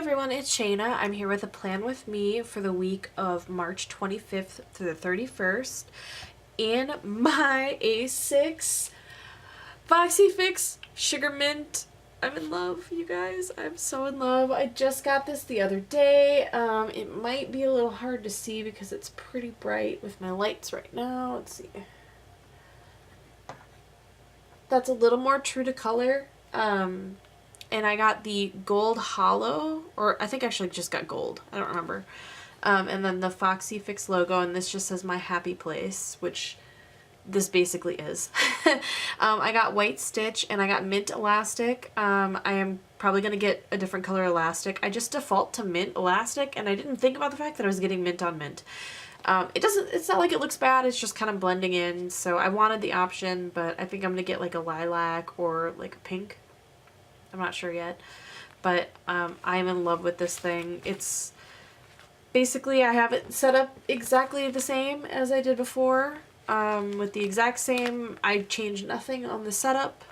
everyone, it's Shayna. I'm here with a plan with me for the week of March 25th through the 31st in my A6 Foxy Fix Sugar Mint. I'm in love, you guys. I'm so in love. I just got this the other day. It might be a little hard to see because it's pretty bright with my lights right now. Let's see. That's a little more true to color. And I got the gold hollow, or I think I actually just got gold. I don't remember. And then the Foxy Fix logo, and this just says my happy place, which this basically is. I got white stitch and I got mint elastic. I am probably going to get a different color elastic. I just default to mint elastic, and I didn't think about the fact that I was getting mint on mint. It's not like it looks bad, it's just kind of blending in, so I wanted the option, but I think I'm going to get like a lilac or like a pink. I'm not sure yet, but I'm in love with this thing. It's basically, I have it set up exactly the same as I did before, with the exact same. I changed nothing on the setup,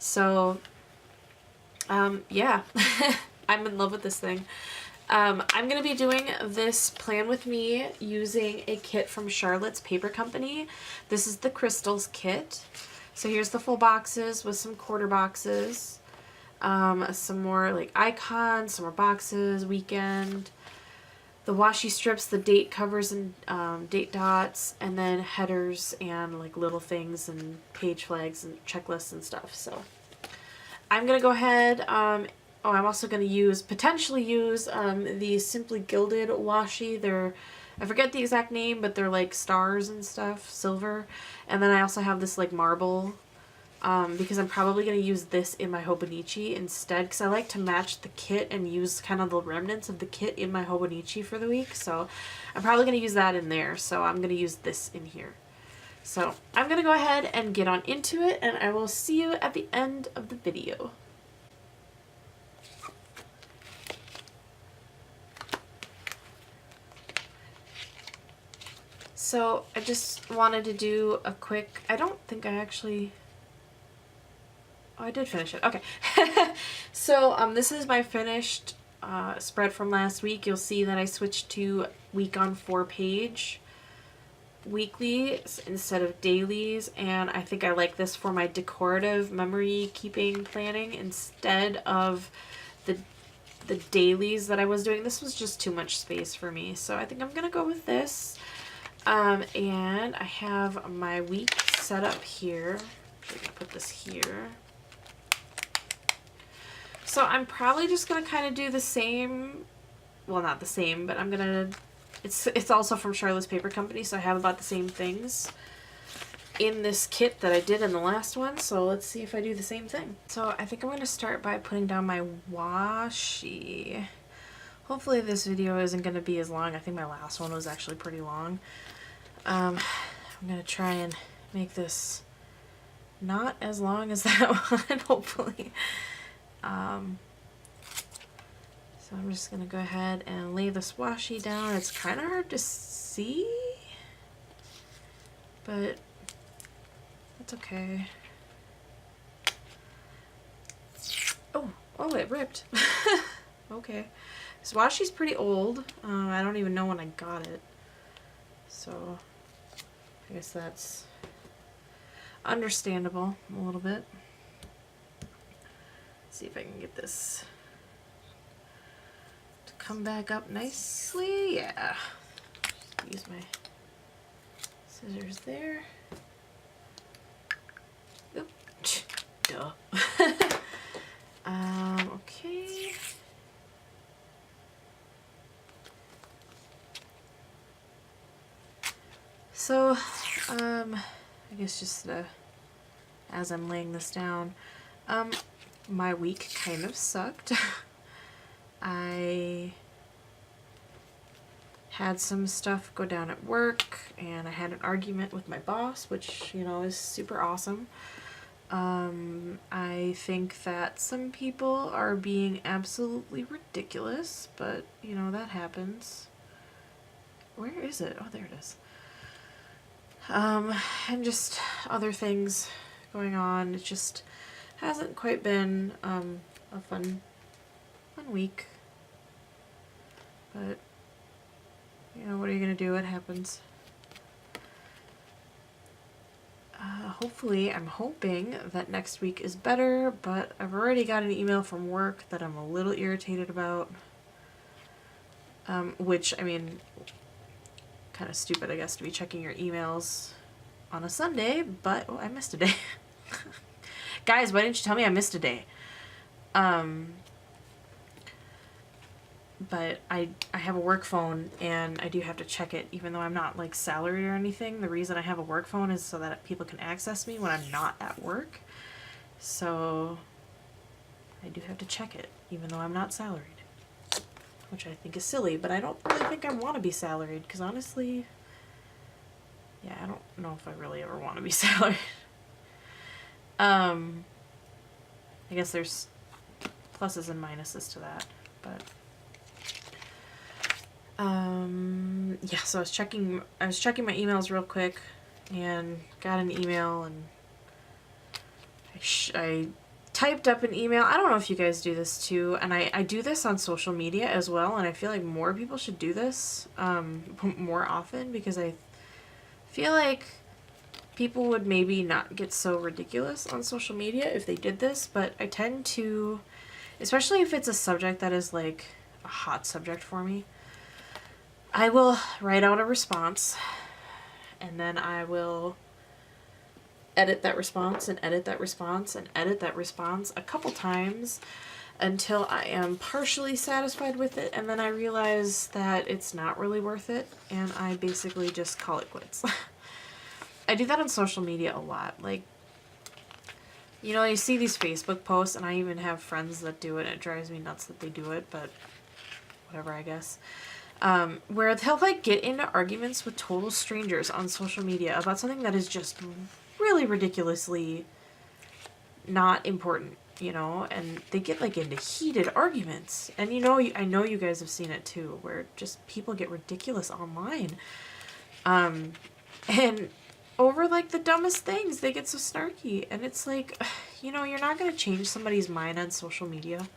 so yeah. I'm in love with this thing. I'm going to be doing this plan with me using a kit from Charlotte's Paper Company. This is the Crystals kit. So here's the full boxes with some quarter boxes. Some more like icons, some more boxes, weekend, the washi strips, the date covers and date dots, and then headers and like little things and page flags and checklists and stuff. So I'm gonna go ahead. I'm also gonna potentially use the Simply Gilded washi. I forget the exact name, but they're like stars and stuff, silver. And then I also have this like marble. Because I'm probably going to use this in my Hobonichi instead, because I like to match the kit and use kind of the remnants of the kit in my Hobonichi for the week, so I'm probably going to use that in there, so I'm going to use this in here. So I'm going to go ahead and get on into it, and I will see you at the end of the video. So I just wanted to do a quick, I don't think I actually... Oh, I did finish it. Okay. So this is my finished spread from last week. You'll see that I switched to week on 4 page weekly instead of dailies, and I think I like this for my decorative memory keeping planning instead of the dailies that I was doing. This was just too much space for me, so I think I'm gonna go with this. And I have my week set up here. I'm gonna put this here. So I'm probably just going to kind of do the same, well, not the same, but I'm going to, it's also from Charlotte's Paper Company, so I have about the same things in this kit that I did in the last one, so let's see if I do the same thing. So I think I'm going to start by putting down my washi. Hopefully this video isn't going to be as long. I think my last one was actually pretty long. I'm going to try and make this not as long as that one, hopefully. So I'm just going to go ahead and lay this washi down. It's kind of hard to see, but that's okay. Oh, it ripped. Okay. This washi's pretty old. I don't even know when I got it. So I guess that's understandable a little bit. See if I can get this to come back up nicely. Yeah. Use my scissors there. Oop. Duh. Okay. So, I guess just as I'm laying this down, my week kind of sucked. I had some stuff go down at work, and I had an argument with my boss, which, you know, is super awesome. I think that some people are being absolutely ridiculous, but, you know, that happens. Where is it? Oh, there it is. And just other things going on. It just hasn't quite been a fun week. but, you know, what are you going to do? It happens. Hopefully, I'm hoping that next week is better, but I've already got an email from work that I'm a little irritated about. Which, I mean, kind of stupid, I guess, to be checking your emails on a Sunday, but oh, I missed a day. Guys, why didn't you tell me I missed a day? But I have a work phone, and I do have to check it, even though I'm not, like, salaried or anything. The reason I have a work phone is so that people can access me when I'm not at work. So I do have to check it, even though I'm not salaried. Which I think is silly, but I don't really think I want to be salaried, because honestly, yeah, I don't know if I really ever want to be salaried. I guess there's pluses and minuses to that, but yeah, so I was checking my emails real quick and got an email, and I typed up an email. I don't know if you guys do this too, and I do this on social media as well, and I feel like more people should do this more often, because I feel like people would maybe not get so ridiculous on social media if they did this, but I tend to, especially if it's a subject that is like a hot subject for me, I will write out a response, and then I will edit that response and edit that response and edit that response a couple times until I am partially satisfied with it, and then I realize that it's not really worth it, and I basically just call it quits. I do that on social media a lot. Like, you know, you see these Facebook posts, and I even have friends that do it, and it drives me nuts that they do it, but whatever, I guess. Where they'll, like, get into arguments with total strangers on social media about something that is just really ridiculously not important, you know, and they get, like, into heated arguments. And, you know, I know you guys have seen it too, where just people get ridiculous online. And over, like, the dumbest things, they get so snarky. And it's like, you know, you're not going to change somebody's mind on social media.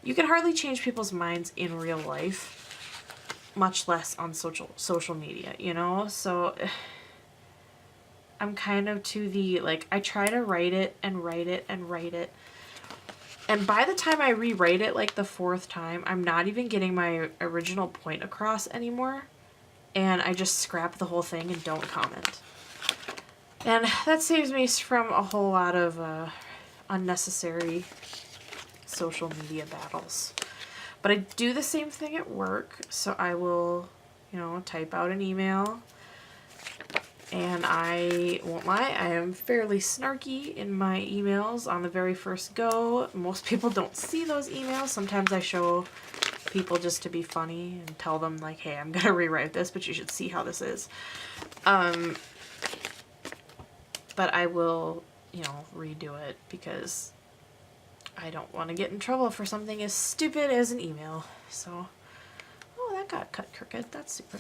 You can hardly change people's minds in real life, much less on social media, you know? So I'm kind of to the, like, I try to write it and write it and write it, and by the time I rewrite it, like, the fourth time, I'm not even getting my original point across anymore, and I just scrap the whole thing and don't comment. And that saves me from a whole lot of unnecessary social media battles. But I do the same thing at work, so I will, you know, type out an email, and I won't lie, I am fairly snarky in my emails on the very first go. Most people don't see those emails. Sometimes I show people just to be funny and tell them, like, hey, I'm gonna rewrite this, but you should see how this is. But I will, you know, redo it, because I don't want to get in trouble for something as stupid as an email. So, oh, that got cut crooked. That's super.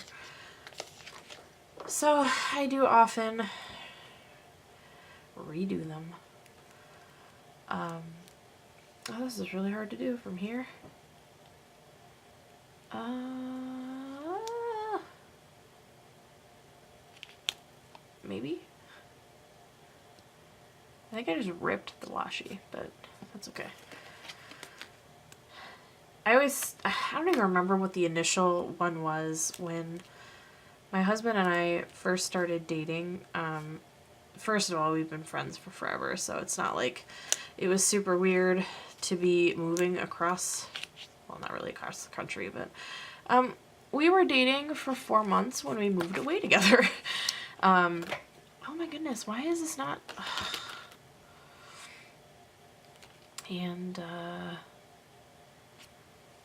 So, I do often redo them. Oh, this is really hard to do from here. Maybe? I think I just ripped the washi, but that's okay. I don't even remember what the initial one was when my husband and I first started dating. First of all, we've been friends for forever, so it's not like it was super weird to be moving across, well, not really across the country, but we were dating for 4 months when we moved away together. Oh my goodness, why is this not... And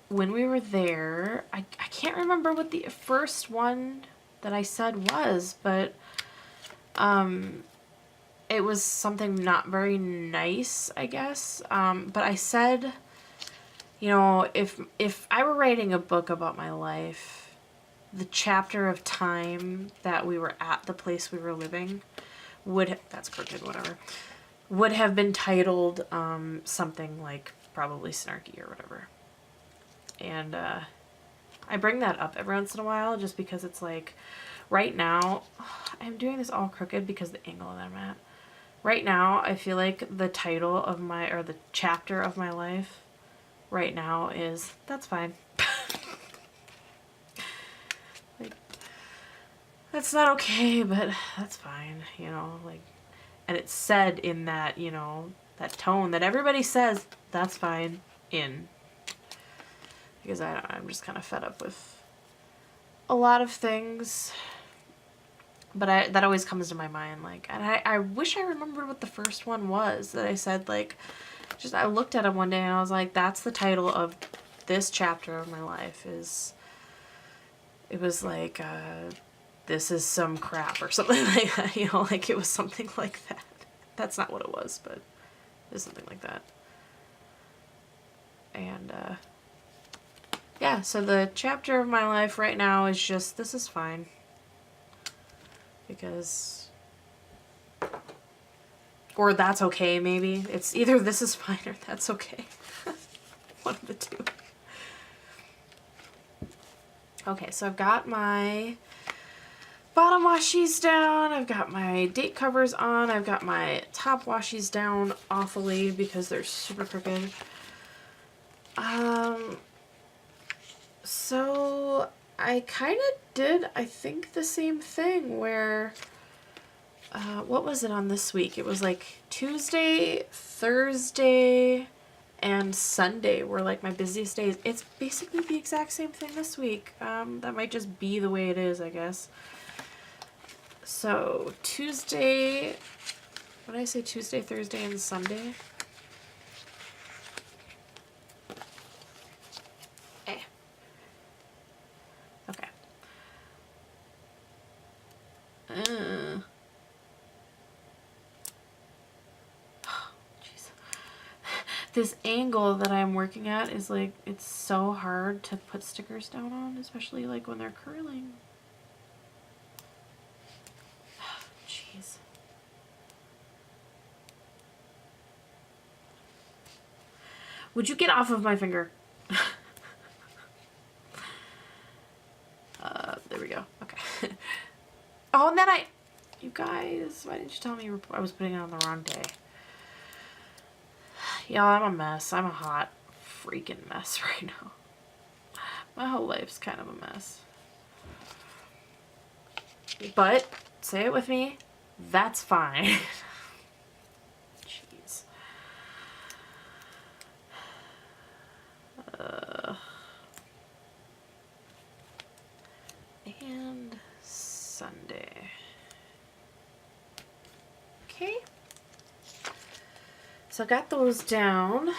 when we were there, I can't remember what the first one that I said was, but it was something not very nice, I guess. But I said, you know, if I were writing a book about my life, the chapter of time that we were at the place we were living would, that's crooked, whatever, would have been titled something like probably snarky or whatever. And I bring that up every once in a while just because it's like, right now, I'm doing this all crooked because of the angle that I'm at. Right now, I feel like the title of or the chapter of my life right now is, that's fine. Like, that's not okay, but that's fine, you know, like, and it's said in that, you know, that tone that everybody says, that's fine, in. Because I'm just kind of fed up with a lot of things. But that always comes to my mind, like, and I wish I remembered what the first one was that I said, like, just, I looked at it one day and I was like, that's the title of this chapter of my life, is, it was like, this is some crap or something like that, you know, like, it was something like that. That's not what it was, but it was something like that. And, yeah, so the chapter of my life right now is just, this is fine. Because, or that's okay, maybe. It's either this is fine or that's okay. One of the two. Okay, so I've got my bottom washies down, I've got my date covers on, I've got my top washies down awfully because they're super crooked. So I kind of did, I think, the same thing where, what was it on this week? It was like Tuesday, Thursday, and Sunday were like my busiest days. It's basically the exact same thing this week. That might just be the way it is, I guess. So Tuesday, what did I say? Tuesday, Thursday, and Sunday? Okay. Jeez. This angle that I'm working at is like, it's so hard to put stickers down on, especially like when they're curling. Jeez. Would you get off of my finger? There we go. Okay. Oh, and then you guys, why didn't you tell me I was putting it on the wrong day? Yeah, I'm a mess. I'm a hot freaking mess right now. My whole life's kind of a mess. But, say it with me, that's fine. Jeez. And Sunday. Okay. So I got those down.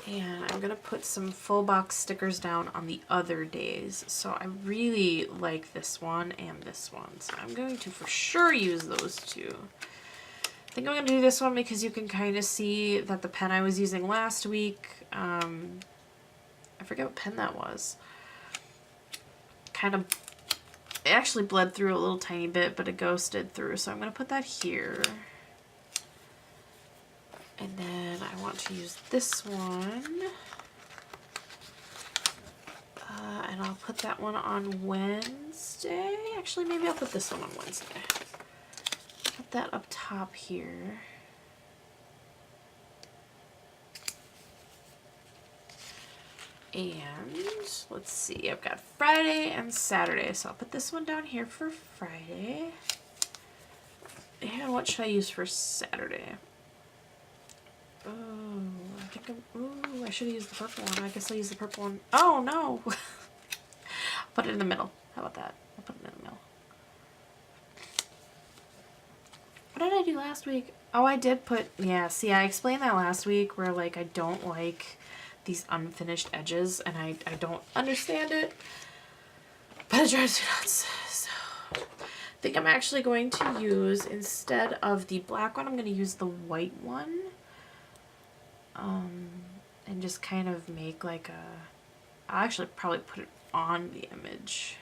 And I'm going to put some full box stickers down on the other days. So I really like this one and this one. So I'm going to for sure use those two. I think I'm going to do this one because you can kind of see that the pen I was using last week, I forget what pen that was. Kind of, it actually bled through a little tiny bit, but it ghosted through. So I'm going to put that here. And then I want to use this one. And I'll put that one on Wednesday. Actually, maybe I'll put this one on Wednesday. Put that up top here. And let's see, I've got Friday and Saturday. So I'll put this one down here for Friday. And what should I use for Saturday? Oh, I think I should have used the purple one. I guess I'll use the purple one. Oh, no! I'll put it in the middle. How about that? I'll put it in the middle. What did I do last week? Oh, I did put, yeah, see, I explained that last week where, like, I don't like these unfinished edges, and I don't understand it. But it drives me nuts. So, I think I'm actually going to use, instead of the black one, I'm going to use the white one. And just kind of make like I'll actually probably put it on the image.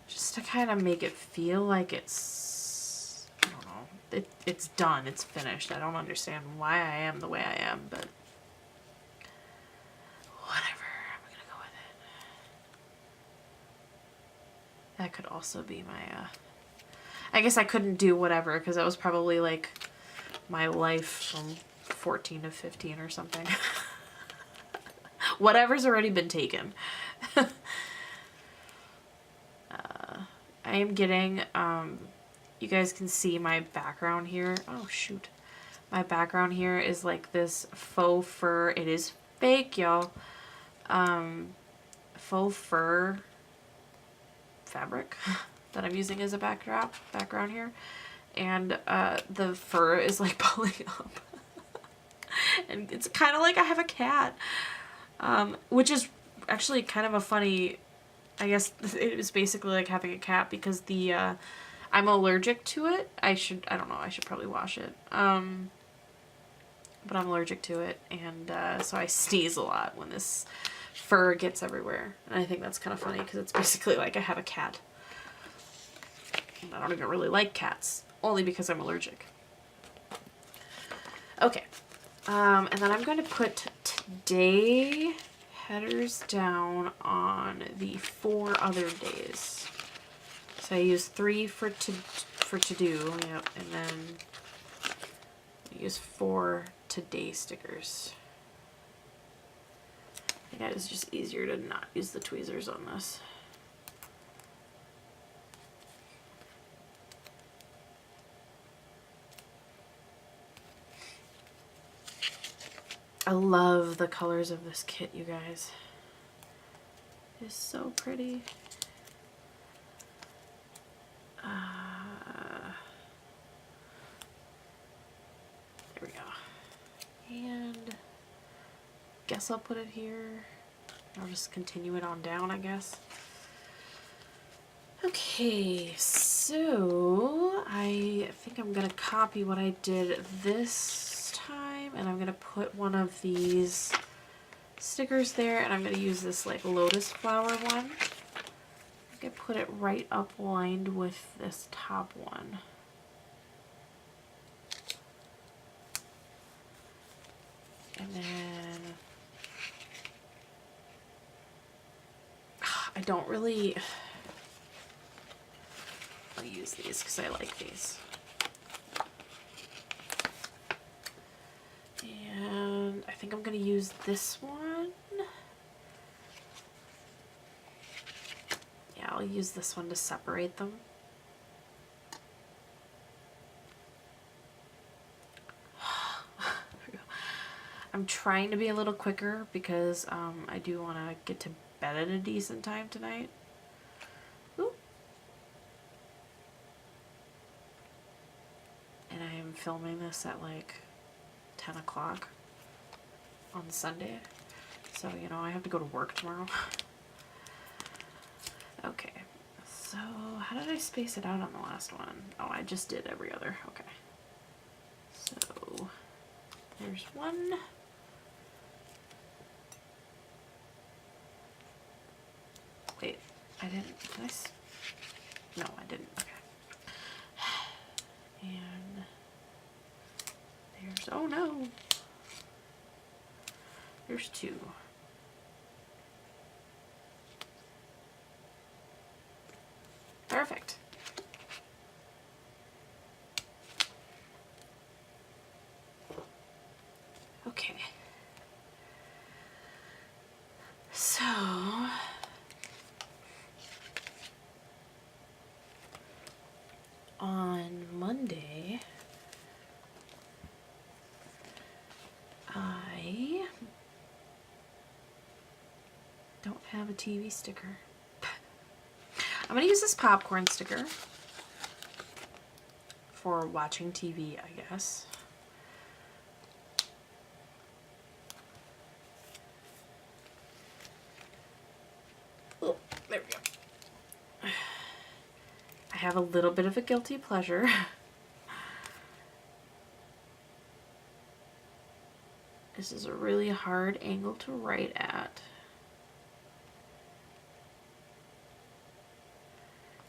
Just to kind of make it feel like it's, I don't know, it's done, it's finished. I don't understand why I am the way I am, but That could also be my, I guess I couldn't do whatever because that was probably like my life from 14 to 15 or something. Whatever's already been taken. I am getting, you guys can see my background here. Oh, shoot. My background here is like this faux fur. It is fake, y'all. Faux fur fabric that I'm using as a background here. And the fur is like pulling up. And it's kind of like I have a cat. Which is actually kind of a funny, I guess it was basically like having a cat because the, I'm allergic to it. I don't know, I should probably wash it. But I'm allergic to it, and so I sneeze a lot when this fur gets everywhere. And I think that's kind of funny because it's basically like I have a cat. And I don't even really like cats, only because I'm allergic. Okay. And then I'm going to put today headers down on the 4 other days. So I use 3 for to do, yep, and then I use 4 today stickers. I think it's just easier to not use the tweezers on this. I love the colors of this kit, you guys. It's so pretty. There we go. And guess I'll put it here. I'll just continue it on down, I guess. Okay, so I think I'm gonna copy what I did this time, and I'm gonna put one of these stickers there, and I'm gonna use this like lotus flower one. I think I put it right up lined with this top one. And then I don't really, I'll use these because I like these. And I think I'm going to use this one. Yeah, I'll use this one to separate them. I'm trying to be a little quicker because I do want to get to bed at a decent time tonight. Ooh. And I am filming this at like 10 o'clock on Sunday. So, you know, I have to go to work tomorrow. Okay. So, how did I space it out on the last one? Oh, I just did every other. Okay. So, there's one. Wait, I didn't, did I? No, I didn't. Okay. And there's, oh no. There's 2. Perfect. Okay. So, on Monday, I don't have a TV sticker. I'm going to use this popcorn sticker for watching TV, I guess. Oh, there we go. I have a little bit of a guilty pleasure. This is a really hard angle to write at.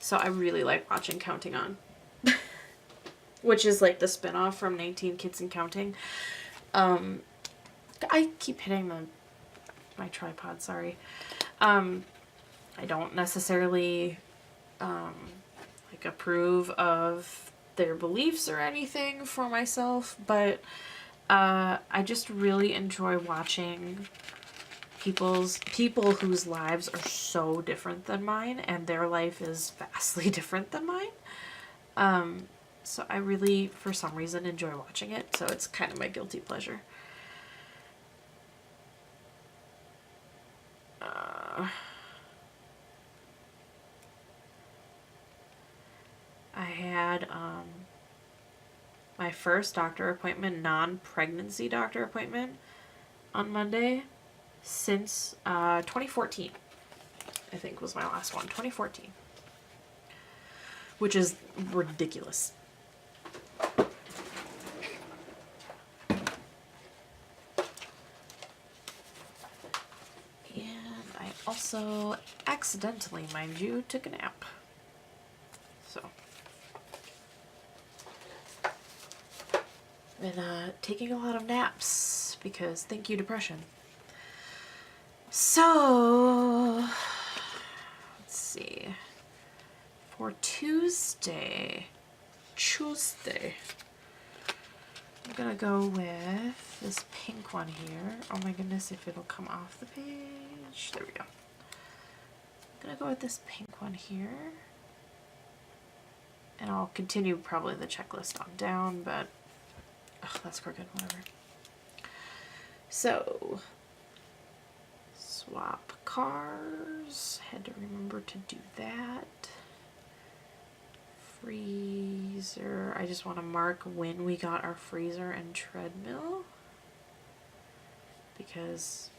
So I really like watching Counting On, which is like the spinoff from 19 Kids and Counting. I keep hitting my tripod, sorry. I don't necessarily like approve of their beliefs or anything for myself, but I just really enjoy watching people whose lives are so different than mine, and their life is vastly different than mine. So I really, for some reason, enjoy watching it, so it's kind of my guilty pleasure. I had my first doctor appointment, non-pregnancy doctor appointment, on Monday since 2014. I think was my last one, 2014. Which is ridiculous. And I also accidentally, mind you, took a nap. So I've been taking a lot of naps because thank you, depression. So let's see. For Tuesday, I'm gonna go with this pink one here. Oh my goodness, if it'll come off the page. There we go. I'm gonna go with this pink one here. And I'll continue probably the checklist on down, but oh, that's crooked, whatever. So, swap cars. Had to remember to do that. Freezer. I just want to mark when we got our freezer and treadmill, because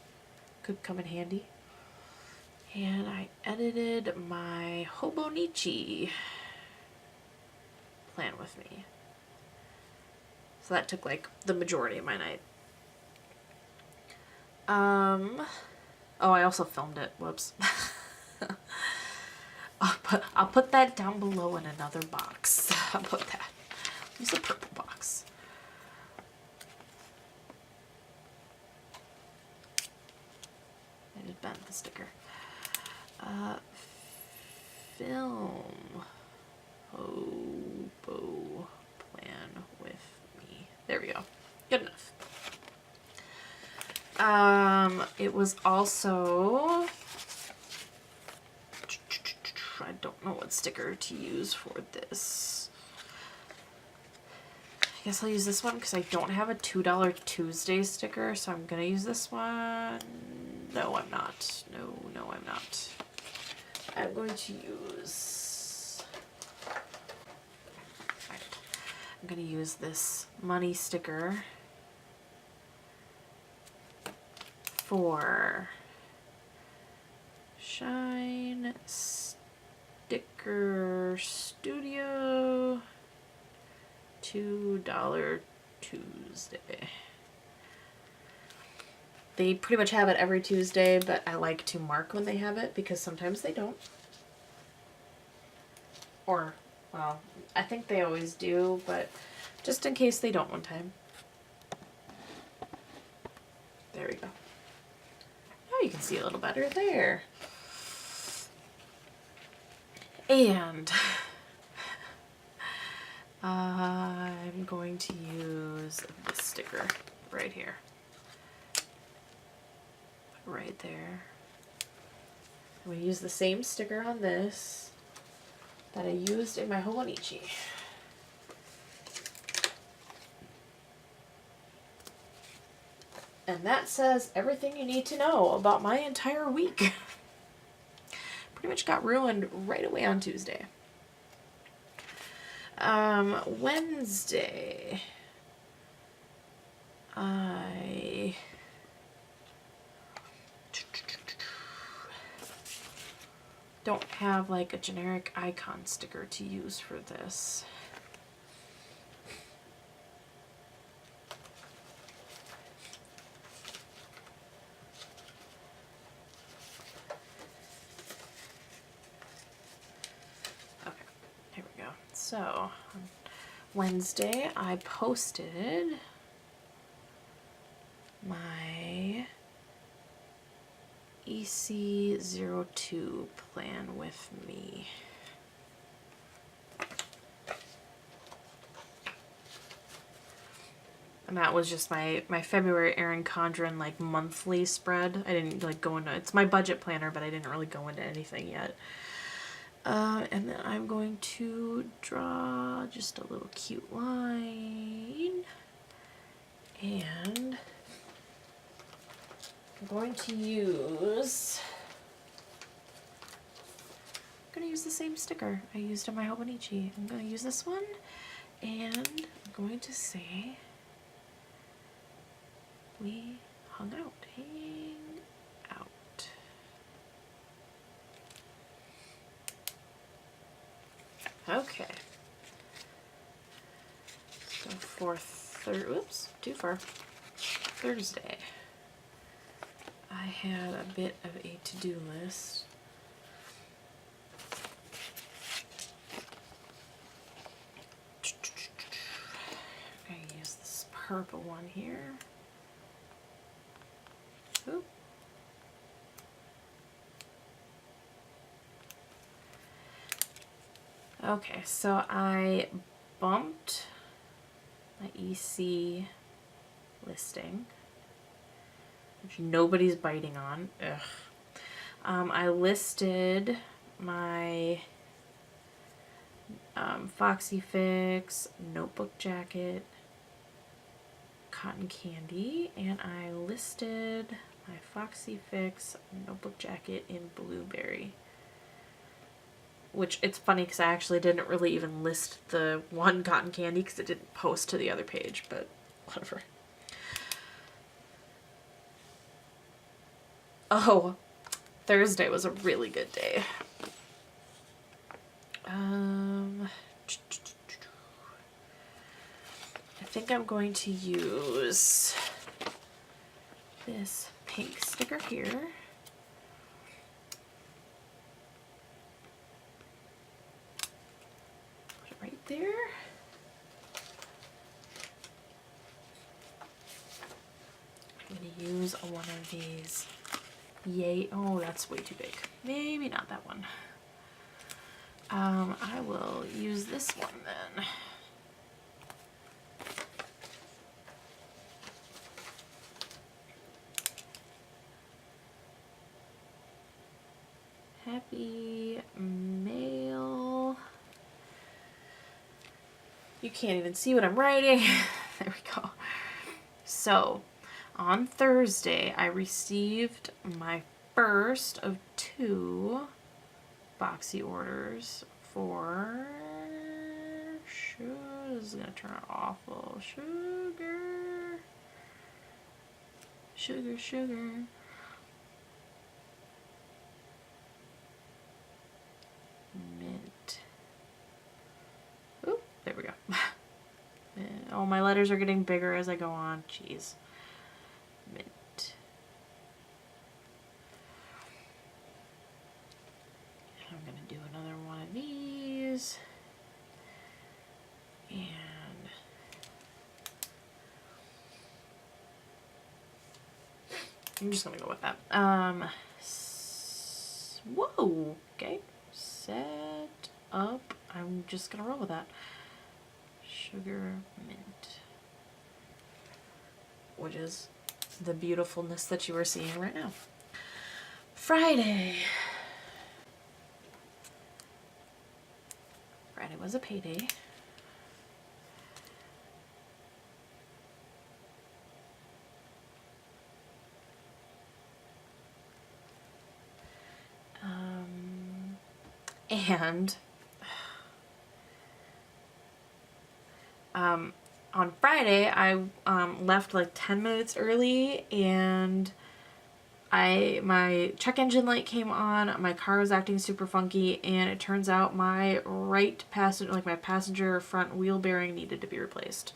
it could come in handy. And I edited my Hobonichi plan with me. So that took like the majority of my night. Oh, I also filmed it. Whoops. I'll put that down below in another box. I'll put that. Use a purple box. I just bent the sticker. Film Hobo plan with me. There we go. Good enough. It was also, I don't know what sticker to use for this. I guess I'll use this one because I don't have a $2 Tuesday sticker, so I'm gonna use this one. No, I'm not. No, I'm not. I'm going to use, I'm gonna use this money sticker for Shine Sticker Studio $2 Tuesday. They pretty much have it every Tuesday, but I like to mark when they have it because sometimes they don't. Or, well, I think they always do, but just in case they don't one time. There we go. Now you can see a little better there. And I'm going to use this sticker right here. Right there. I'm going to use the same sticker on this that I used in my Hobonichi. And that says everything you need to know about my entire week. Pretty much got ruined right away on Tuesday. Wednesday, I don't have like a generic icon sticker to use for this. Okay, here we go. So on Wednesday I posted my EC02 plan with me. And that was just my February Erin Condren like monthly spread. I didn't like go into, it's my budget planner, but I didn't really go into anything yet. And then I'm going to draw just a little cute line. And I'm going to use the same sticker I used on my Hobonichi. I'm going to use this one, and I'm going to say, we hung out. Hang out. Okay. So for too far. Thursday, I had a bit of a to-do list. I'm going to use this purple one here. Ooh. Okay, so I bumped my EC listing, which nobody's biting on. Ugh. I listed my Foxy Fix notebook jacket, cotton candy, and I listed my Foxy Fix notebook jacket in blueberry. Which, it's funny because I actually didn't really even list the one cotton candy because it didn't post to the other page, but whatever. Oh, Thursday was a really good day. I think I'm going to use this pink sticker here. Put it right there. I'm going to use one of these. Yay. Oh, that's way too big. Maybe not that one. I will use this one then. Happy mail. You can't even see what I'm writing. There we go. So, on Thursday, I received my first of 2 boxy orders for sugar. This is gonna turn out awful. Sugar. Mint. Oop, there we go. Oh, my letters are getting bigger as I go on. Jeez. Mint. I'm gonna do another one of these. And I'm just gonna go with that. Whoa, okay. Set up. I'm just gonna roll with that. Sugar mint. Which is the beautifulness that you are seeing right now. Friday. Friday was a payday. And on Friday, I left like 10 minutes early, and my check engine light came on, my car was acting super funky, and it turns out my right passenger, like my passenger front wheel bearing needed to be replaced.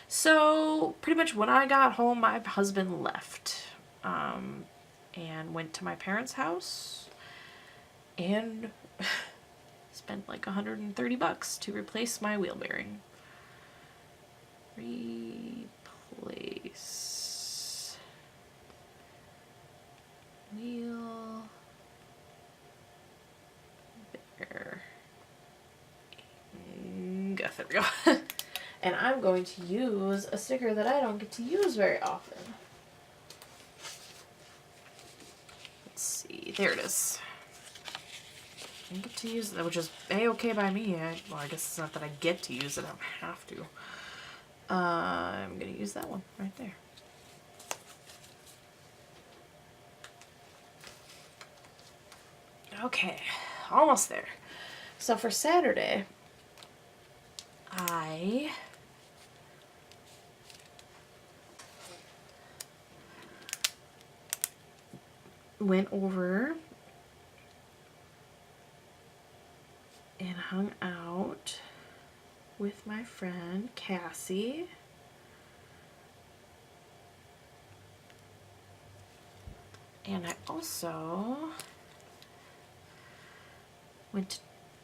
So pretty much when I got home, my husband left and went to my parents' house and spent like $130 to replace my wheel bearing. Replace wheel bearing. There we go. And I'm going to use a sticker that I don't get to use very often. Let's see. There it is. I get to use it, which is A-okay by me. Well, I guess it's not that I get to use it. I don't have to. I'm going to use that one right there. Okay. Almost there. So for Saturday, I went over and hung out with my friend Cassie. And I also went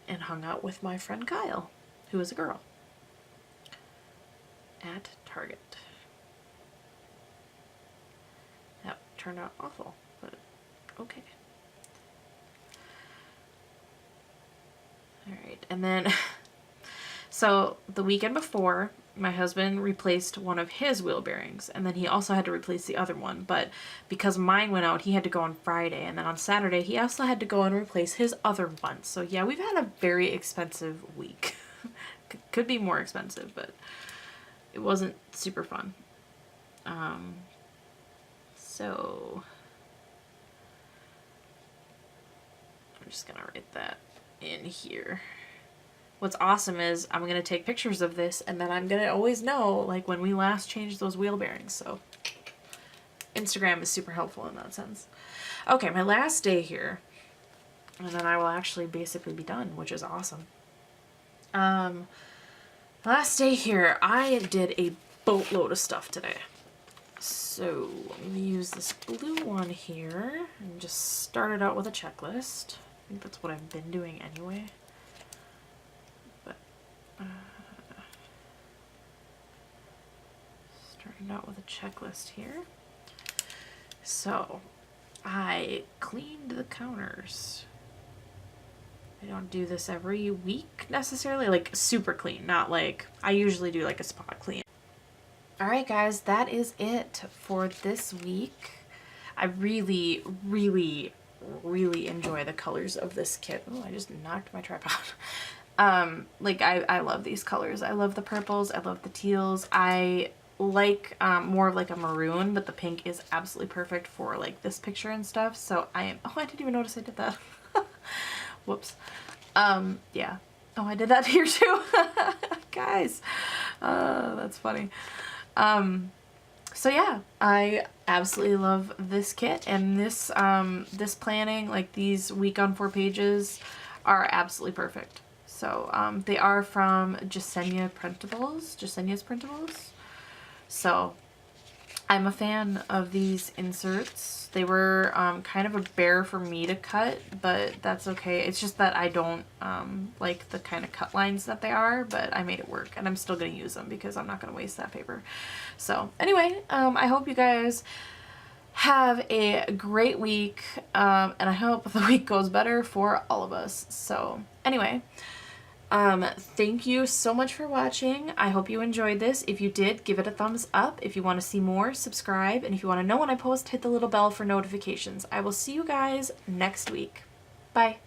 and hung out with my friend Kyle, who is a girl, at Target. That turned out awful, but okay. Alright, and then, so the weekend before, my husband replaced one of his wheel bearings, and then he also had to replace the other one, but because mine went out, he had to go on Friday, and then on Saturday, he also had to go and replace his other one. So yeah, we've had a very expensive week. Could be more expensive, but it wasn't super fun. So I'm just gonna write that in here. What's awesome is I'm going to take pictures of this, and then I'm going to always know, like, when we last changed those wheel bearings. So Instagram is super helpful in that sense. Okay, my last day here, and then I will actually basically be done, which is awesome. Last day here, I did a boatload of stuff today. So I'm going to use this blue one here and just start it out with a checklist. I think that's what I've been doing anyway. Starting out with a checklist here. So I cleaned the counters. I don't do this every week necessarily, like super clean, not like I usually do like a spot clean. Alright guys, that is it for this week. I really enjoy the colors of this kit. Oh, I just knocked my tripod. Like I love these colors. I love the purples, I love the teals. I like more of like a maroon, but the pink is absolutely perfect for like this picture and stuff. So oh, I didn't even notice I did that. Whoops. Yeah. Oh, I did that here too. Guys, that's funny. So yeah, I absolutely love this kit, and this this planning, like these week on 4 pages, are absolutely perfect. So they are from Jasenia's Printables. So I'm a fan of these inserts. They were kind of a bear for me to cut, but that's okay. It's just that I don't like the kind of cut lines that they are, but I made it work, and I'm still going to use them because I'm not going to waste that paper. So anyway, I hope you guys have a great week, and I hope the week goes better for all of us. So anyway, thank you so much for watching. I hope you enjoyed this. If you did, give it a thumbs up. If you want to see more, subscribe. And if you want to know when I post, hit the little bell for notifications. I will see you guys next week. Bye.